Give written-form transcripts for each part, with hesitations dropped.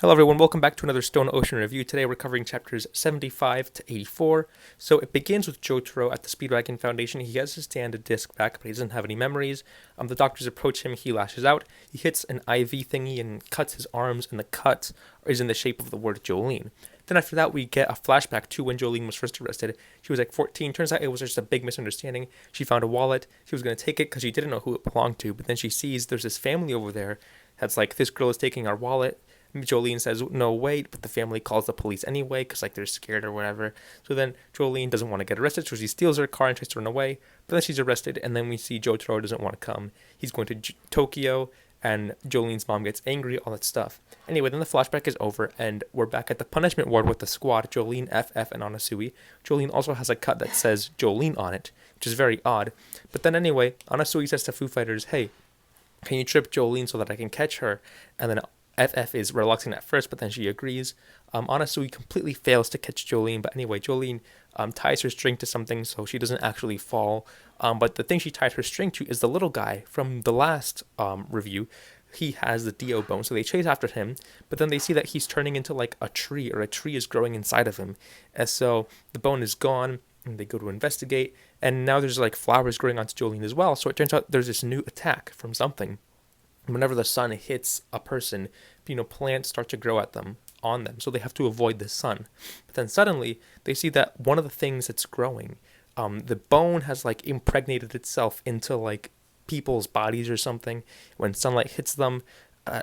Hello everyone, welcome back to another Stone Ocean review. Today we're covering chapters 75 to 84. So it begins with Jotaro at the Speedwagon Foundation. He has his stand disc back, but he doesn't have any memories. The doctors approach him, he lashes out. He hits an IV thingy and cuts his arms, and the cut is in the shape of the word Jolene. Then after that we get a flashback to when Jolene was first arrested. She was like 14. Turns out it was just a big misunderstanding. She found a wallet. She was going to take it because she didn't know who it belonged to, but then she sees there's this family over there that's like, this girl is taking our wallet. Jolene says, no, wait, but the family calls the police anyway because, like, they're scared or whatever. So then Jolene doesn't want to get arrested, so she steals her car and tries to run away. But then she's arrested, and then we see Jotaro doesn't want to come. He's going to Tokyo, and Jolene's mom gets angry, all that stuff. Anyway, then the flashback is over, and we're back at the punishment ward with the squad, Jolene, FF, and Anasui. Jolene also has a cut that says Jolene on it, which is very odd. But then anyway, Anasui says to Foo Fighters, hey, can you trip Jolene so that I can catch her? And then FF is reluctant at first, but then she agrees. Anasui completely fails to catch Jolene, but anyway, Jolene ties her string to something so she doesn't actually fall. But the thing she tied her string to is the little guy from the last review. He has the Dio bone, so they chase after him, but then they see that he's turning into like a tree, or a tree is growing inside of him. And so the bone is gone, and they go to investigate, and now there's like flowers growing onto Jolene as well, so it turns out there's this new attack from something. Whenever the sun hits a person, plants start to grow on them, so they have to avoid the sun. But then suddenly, they see that one of the things that's growing, the bone has like impregnated itself into like people's bodies or something. When sunlight hits them,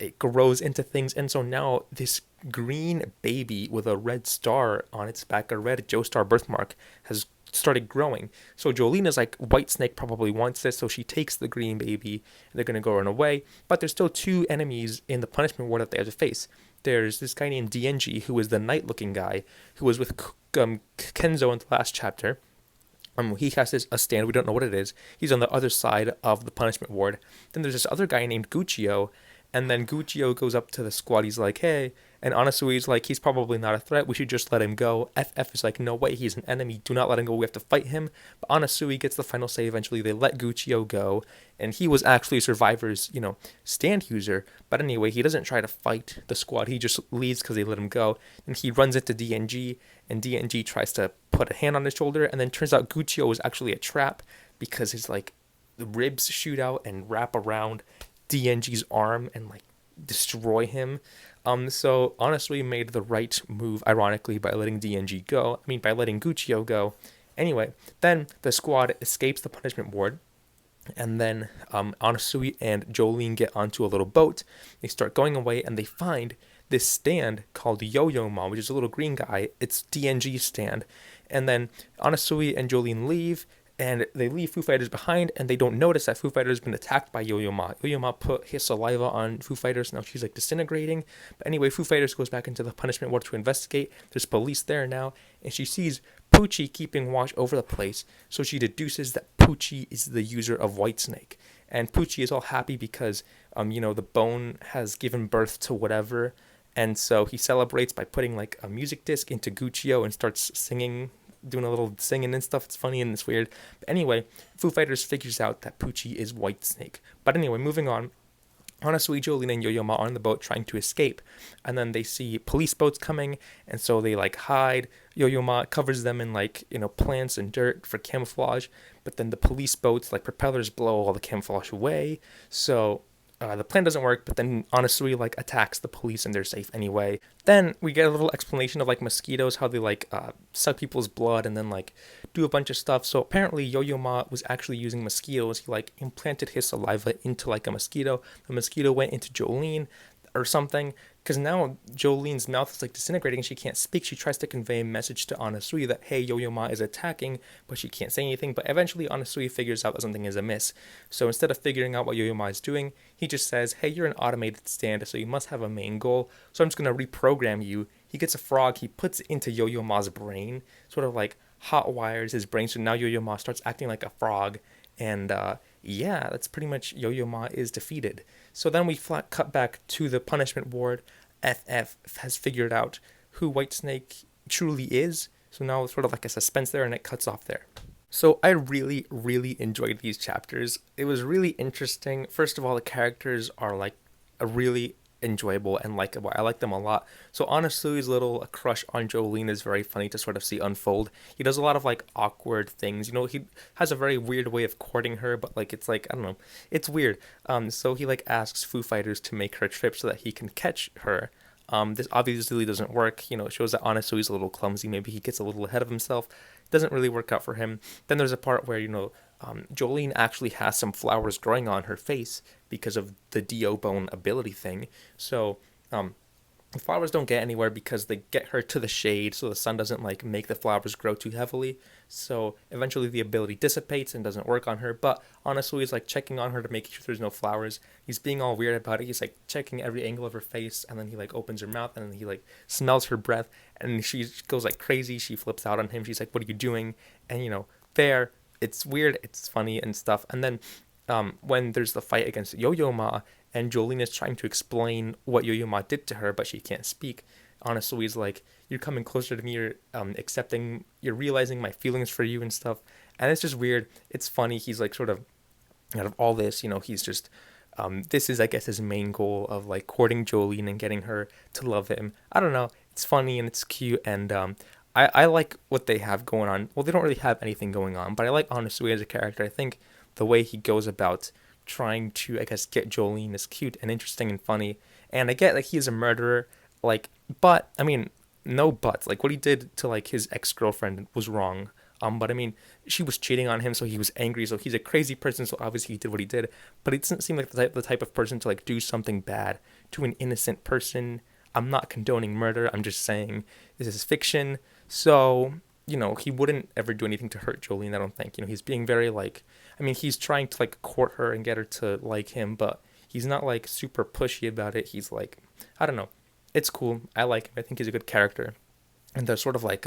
it grows into things, and so now this green baby with a red star on its back, a red Joestar birthmark, has started growing. So Jolene is like, Whitesnake probably wants this, so she takes the green baby, and they're going to go run away. But there's still two enemies in the punishment ward that they have to face. There's this guy named DNG, who is the knight-looking guy, who was with Kenzo in the last chapter. He has a stand, we don't know what it is. He's on the other side of the punishment ward. Then there's this other guy named Guccio, and then Guccio goes up to the squad. He's like, hey. And Anasui's like, he's probably not a threat. We should just let him go. FF is like, no way, he's an enemy. Do not let him go. We have to fight him. But Anasui gets the final say eventually. They let Guccio go. And he was actually Survivor's, stand user. But anyway, he doesn't try to fight the squad. He just leaves because they let him go. And he runs into DNG. And DNG tries to put a hand on his shoulder. And then turns out Guccio was actually a trap because his, the ribs shoot out and wrap around DNG's arm and destroy him. So honestly made the right move, ironically, by letting by letting Guccio go. Anyway, then the squad escapes the punishment ward, and then Anasui and Jolene get onto a little boat. They start going away, and they find this stand called Yo-Yo Ma, which is a little green guy. It's DNG's stand. And then Anasui and Jolene leave, and they leave Foo Fighters behind, and they don't notice that Foo Fighters has been attacked by Yo-Yo Ma. Yo-Yo Ma put his saliva on Foo Fighters, now she's disintegrating. But anyway, Foo Fighters goes back into the punishment ward to investigate. There's police there now, and she sees Poochie keeping watch over the place, so she deduces that Poochie is the user of Whitesnake. And Poochie is all happy because, the bone has given birth to whatever, and so he celebrates by putting a music disc into Guccio and starts singing, doing a little singing and stuff. It's funny and it's weird. But anyway, Foo Fighters figures out that Poochie is Whitesnake. But anyway, moving on. Anasui, Jolene, and Yo-Yo Ma are on the boat trying to escape. And then they see police boats coming, and so they hide. Yo-Yo Ma covers them in plants and dirt for camouflage. But then the police boats, propellers, blow all the camouflage away. So the plan doesn't work, but then Anasui attacks the police and they're safe anyway. Then we get a little explanation of mosquitoes, how they suck people's blood and then do a bunch of stuff. So apparently Yo-Yo Ma was actually using mosquitoes. He implanted his saliva into a mosquito. The mosquito went into Jolene or something, because now Jolene's mouth is disintegrating and she can't speak. She tries to convey a message to Anasui that, hey, Yo-Yo Ma is attacking, but she can't say anything. But eventually Anasui figures out that something is amiss. So instead of figuring out what Yo-Yo Ma is doing, he just says, hey, you're an automated stand, so you must have a main goal, so I'm just going to reprogram you. He gets a frog, he puts it into Yo-Yo Ma's brain, sort of hot wires his brain, so now Yo-Yo Ma starts acting like a frog. And yeah, that's pretty much Yo-Yo Ma is defeated. So then we flat cut back to the punishment ward. FF has figured out who Whitesnake truly is. So now it's sort of a suspense there, and it cuts off there. So I really, really enjoyed these chapters. It was really interesting. First of all, the characters are a really enjoyable and likable. I like them a lot. So Anasui's little crush on Jolene is very funny to sort of see unfold. He does a lot of like awkward things. He has a very weird way of courting her, but like it's like I don't know, it's weird. So he like asks Foo Fighters to make her a trip so that he can catch her. This obviously doesn't work. It shows that Anasui's a little clumsy. Maybe he gets a little ahead of himself. It doesn't really work out for him. Then there's a part where Jolene actually has some flowers growing on her face because of the Dio bone ability thing. So the flowers don't get anywhere because they get her to the shade, so the sun doesn't like make the flowers grow too heavily. So eventually the ability dissipates and doesn't work on her. But honestly, he's like checking on her to make sure there's no flowers. He's being all weird about it. He's like checking every angle of her face, and then he like opens her mouth, and then he like smells her breath, and she goes like crazy. She flips out on him. She's like, "What are you doing?" And there it's weird, it's funny and stuff. And then when there's the fight against Yo-Yo Ma, and Jolene is trying to explain what Yo-Yo Ma did to her, but she can't speak. Honestly, he's like, "You're coming closer to me. You're accepting. You're realizing my feelings for you and stuff." And it's just weird. It's funny. He's like sort of out of all this, he's just. This is, I guess, his main goal of like courting Jolene and getting her to love him. I don't know. It's funny and it's cute, and I like what they have going on. Well, they don't really have anything going on, but I like Anasui as a character. I think the way he goes about trying to, I guess, get Jolene is cute and interesting and funny. And I get like he is a murderer, like, but I mean, no buts. Like what he did to like his ex-girlfriend was wrong. But I mean, she was cheating on him, so he was angry. So he's a crazy person. So obviously he did what he did. But he doesn't seem like the type of person to like do something bad to an innocent person. I'm not condoning murder. I'm just saying this is fiction. So he wouldn't ever do anything to hurt Jolene. I don't think. He's being very like. I mean, he's trying to like court her and get her to like him, but he's not like super pushy about it. He's like, I don't know. It's cool. I like him. I think he's a good character. And the sort of like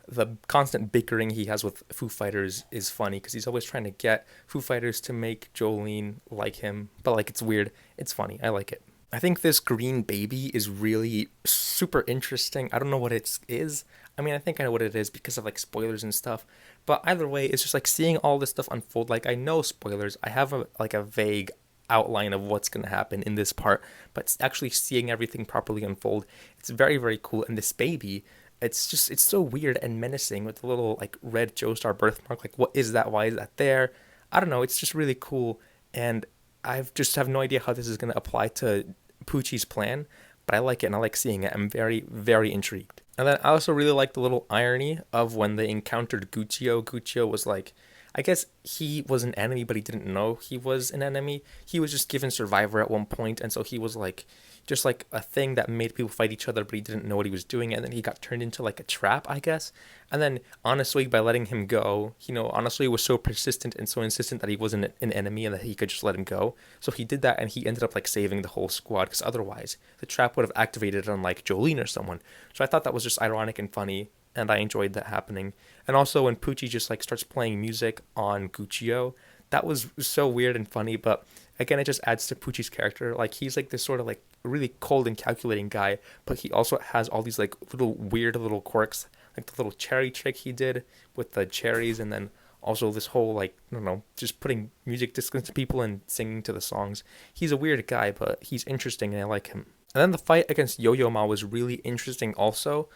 the constant bickering he has with Foo Fighters is funny because he's always trying to get Foo Fighters to make Jolene like him. But like it's weird. It's funny. I like it. I think this green baby is really super interesting. I don't know what it is. I mean, I think I know what it is because of like spoilers and stuff. But either way, it's just like seeing all this stuff unfold. Like I know spoilers. I have a vague outline of what's going to happen in this part, but actually seeing everything properly unfold, it's very, very cool. And this baby, it's so weird and menacing with the little like red Joestar birthmark. Like what is that? Why is that there? I don't know. It's just really cool. And I just have no idea how this is going to apply to Poochie's plan, but I like it and I like seeing it. I'm very, very intrigued. And then I also really like the little irony of when they encountered Guccio. Guccio was like, I guess he was an enemy, but he didn't know he was an enemy. He was just given Survivor at one point, and so he was like, just like a thing that made people fight each other, but he didn't know what he was doing, and then he got turned into like a trap, I guess. And then honestly, by letting him go, honestly was so persistent and so insistent that he wasn't an enemy and that he could just let him go. So he did that, and he ended up like saving the whole squad, because otherwise the trap would have activated on like Jolene or someone. So I thought that was just ironic and funny, and I enjoyed that happening. And also when Poochie just like starts playing music on Guccio, that was so weird and funny, but again, it just adds to Poochie's character. Like he's like this sort of like really cold and calculating guy, but he also has all these like little weird little quirks, like the little cherry trick he did with the cherries, and then also this whole like, I don't know, just putting music discs to people and singing to the songs. He's a weird guy, but he's interesting and I like him. And then the fight against Yo-Yo Ma was really interesting also.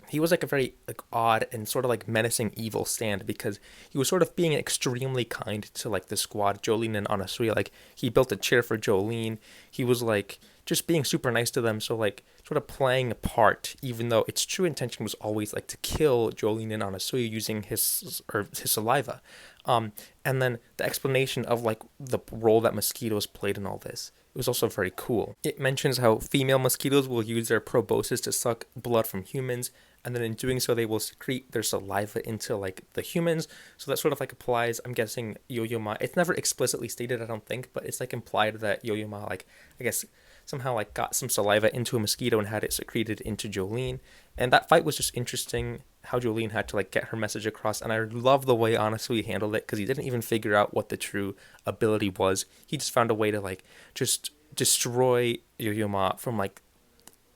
He was like a very like odd and sort of like menacing evil stand, because he was sort of being extremely kind to like the squad, Jolene and Anasuya. Like he built a chair for Jolene. He was like just being super nice to them. So like sort of playing a part, even though its true intention was always like to kill Jolene and Anasuya using his saliva. And then the explanation of like the role that mosquitoes played in all this, it was also very cool. It mentions how female mosquitoes will use their proboscis to suck blood from humans, and then in doing so they will secrete their saliva into like the humans. So that sort of like applies, I'm guessing, Yo-Yo Ma. It's never explicitly stated, I don't think, but it's like implied that Yo-Yo Ma, like, I guess somehow like got some saliva into a mosquito and had it secreted into Jolene. And that fight was just interesting, how Jolene had to like get her message across. And I love the way honestly he handled it, because he didn't even figure out what the true ability was. He just found a way to like just destroy Yo-Yo Ma from like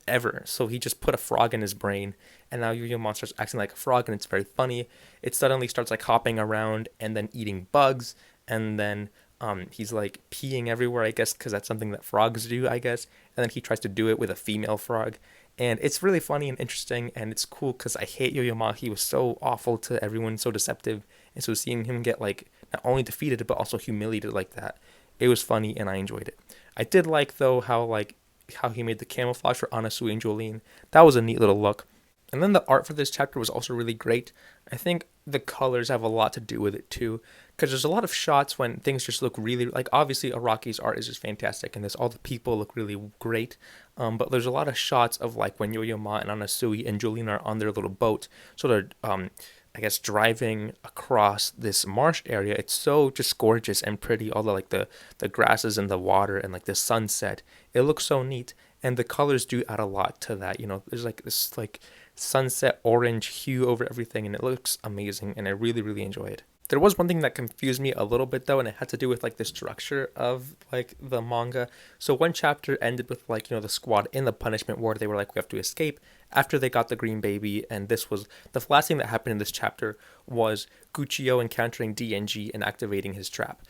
ever. So he just put a frog in his brain, and now Yo-Yo Ma starts acting like a frog, and it's very funny. It suddenly starts like hopping around and then eating bugs, and then He's like peeing everywhere, I guess, because that's something that frogs do, I guess. And then he tries to do it with a female frog. And it's really funny and interesting, and it's cool because I hate Yo-Yo Ma. He was so awful to everyone, so deceptive. And so seeing him get like not only defeated but also humiliated like that, it was funny and I enjoyed it. I did like though how he made the camouflage for Anasui and Jolene. That was a neat little look. And then the art for this chapter was also really great. I think the colors have a lot to do with it too, because there's a lot of shots when things just look really like obviously Araki's art is just fantastic, and all the people look really great. But there's a lot of shots of like when Yo-Yo Ma and Anasui and Jolene are on their little boat, sort of I guess driving across this marsh area. It's so just gorgeous and pretty. All the like the grasses and the water and like the sunset. It looks so neat, and the colors do add a lot to that. You know, there's like this like sunset orange hue over everything, and it looks amazing, and I really really enjoy it. There was one thing that confused me a little bit though, and it had to do with like the structure of like the manga. So one chapter ended with like, you know, the squad in the punishment ward. They were like, we have to escape after they got the green baby, and this was the last thing that happened in this chapter was Guccio encountering DNG and activating his trap.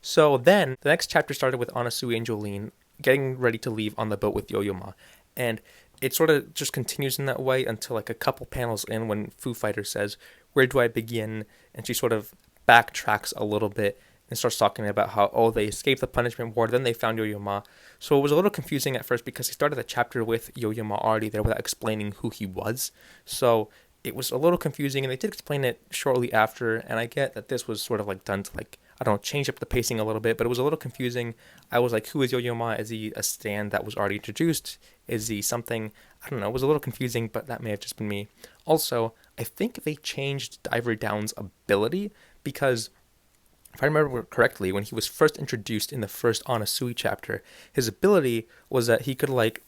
So then the next chapter started with Anasui and Jolene getting ready to leave on the boat with Yo-Yo Ma, and it sort of just continues in that way until like a couple panels in when Foo Fighter says, "Where do I begin?" And she sort of backtracks a little bit and starts talking about how, oh, they escaped the punishment ward, then they found Yo-Yo Ma. So it was a little confusing at first because he started the chapter with Yo-Yo Ma already there without explaining who he was. So it was a little confusing, and they did explain it shortly after, and I get that this was sort of like done to like, I don't know, change up the pacing a little bit, but it was a little confusing. I was like, who is Yo-Yo Ma? Is he a stand that was already introduced? Is he something? I don't know. It was a little confusing, but that may have just been me. Also, I think they changed Diver Down's ability because if I remember correctly, when he was first introduced in the first Anasui chapter, his ability was that he could like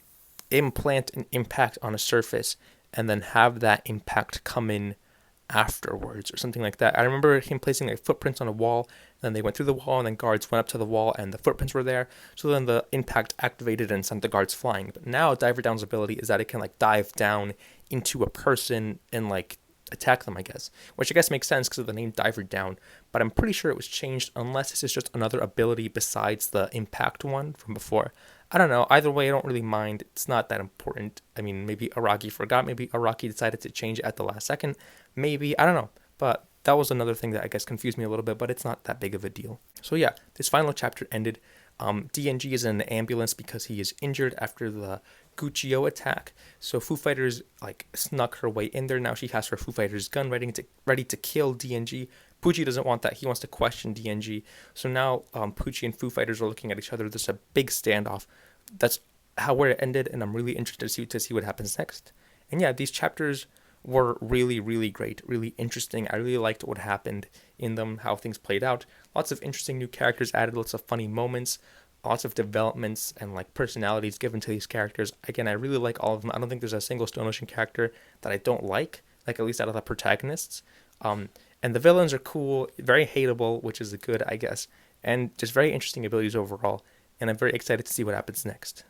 implant an impact on a surface and then have that impact come in afterwards or something like that. I remember him placing like footprints on a wall, and then they went through the wall, and then guards went up to the wall, and the footprints were there. So then the impact activated and sent the guards flying. But now Diver Down's ability is that it can like dive down into a person and like attack them, I guess. Which I guess makes sense because of the name Diver Down. But I'm pretty sure it was changed unless this is just another ability besides the impact one from before. I don't know. Either way, I don't really mind. It's not that important. I mean, maybe Araki forgot. Maybe Araki decided to change it at the last second. Maybe. I don't know. But that was another thing that I guess confused me a little bit, but it's not that big of a deal. So yeah, this final chapter ended. DNG is in an ambulance because he is injured after the Guccio attack. So Foo Fighters like snuck her way in there. Now she has her Foo Fighters gun ready to kill DNG. Poochie doesn't want that. He wants to question DNG. So now Poochie and Foo Fighters are looking at each other. There's a big standoff. That's where it ended, and I'm really interested to see what happens next. And yeah, these chapters were really, really great, really interesting. I really liked what happened in them, how things played out. Lots of interesting new characters added, lots of funny moments, lots of developments and like personalities given to these characters. Again, I really like all of them. I don't think there's a single Stone Ocean character that I don't like at least out of the protagonists. And the villains are cool, very hateable, which is good, I guess, and just very interesting abilities overall. And I'm very excited to see what happens next.